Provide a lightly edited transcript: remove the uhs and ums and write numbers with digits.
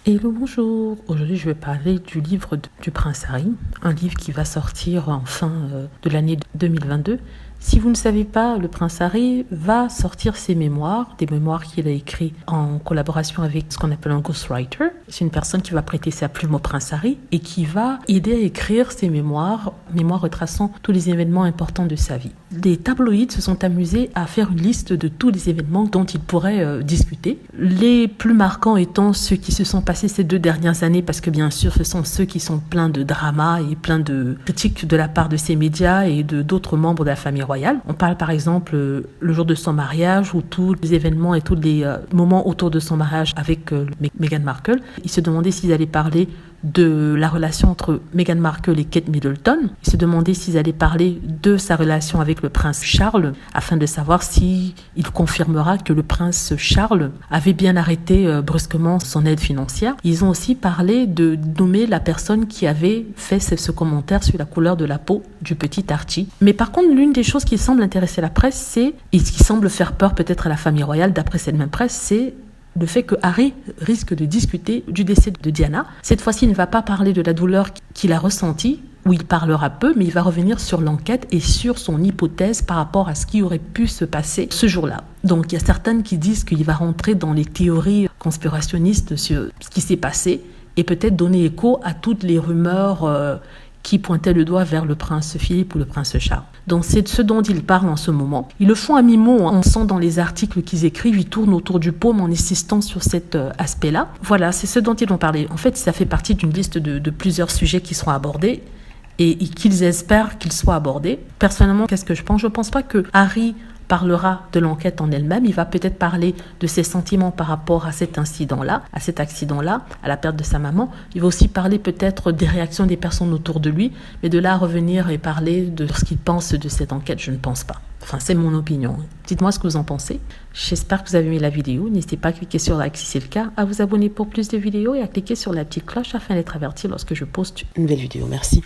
Hello, bonjour. Aujourd'hui, je vais parler du livre du Prince Harry, un livre qui va sortir en fin de l'année 2022. Si vous ne savez pas, le Prince Harry va sortir ses mémoires, des mémoires qu'il a écrites en collaboration avec ce qu'on appelle un ghostwriter. C'est une personne qui va prêter sa plume au Prince Harry et qui va aider à écrire ses mémoires retraçant tous les événements importants de sa vie. Les tabloïds se sont amusés à faire une liste de tous les événements dont ils pourraient discuter. Les plus marquants étant ceux qui se sont passés ces 2 dernières années, parce que bien sûr, ce sont ceux qui sont pleins de drama et plein de critiques de la part de ces médias et de d'autres membres de la famille royale. On parle par exemple le jour de son mariage, ou tous les événements et tous les moments autour de son mariage avec Meghan Markle. Ils se demandaient s'ils allaient parler de la relation entre Meghan Markle et Kate Middleton. Ils se demandaient s'ils allaient parler de sa relation avec le prince Charles, afin de savoir s'il confirmera que le prince Charles avait bien arrêté brusquement son aide financière. Ils ont aussi parlé de nommer la personne qui avait fait ce commentaire sur la couleur de la peau du petit Archie. Mais par contre, l'une des choses qui semble intéresser la presse, et qui semble faire peur peut-être à la famille royale, d'après cette même presse, c'est le fait que Harry risque de discuter du décès de Diana. Cette fois-ci, il ne va pas parler de la douleur qu'il a ressentie, où il parlera peu, mais il va revenir sur l'enquête et sur son hypothèse par rapport à ce qui aurait pu se passer ce jour-là. Donc il y a certaines qui disent qu'il va rentrer dans les théories conspirationnistes sur ce qui s'est passé et peut-être donner écho à toutes les rumeurs qui pointaient le doigt vers le prince Philippe ou le prince Charles. Donc c'est de ce dont ils parlent en ce moment. Ils le font à mi-mot, on sent dans les articles qu'ils écrivent, ils tournent autour du pot en insistant sur cet aspect-là. Voilà, c'est ce dont ils vont parler. En fait, ça fait partie d'une liste de plusieurs sujets qui seront abordés et qu'ils espèrent qu'ils soient abordés. Personnellement, qu'est-ce que je pense ? Je ne pense pas que Harry parlera de l'enquête en elle-même. Il va peut-être parler de ses sentiments par rapport à cet incident-là, à cet accident-là, à la perte de sa maman. Il va aussi parler peut-être des réactions des personnes autour de lui, mais de là à revenir et parler de ce qu'il pense de cette enquête, je ne pense pas. Enfin, c'est mon opinion. Dites-moi ce que vous en pensez. J'espère que vous avez aimé la vidéo. N'hésitez pas à cliquer sur like si c'est le cas, à vous abonner pour plus de vidéos et à cliquer sur la petite cloche afin d'être averti lorsque je poste une nouvelle vidéo. Merci.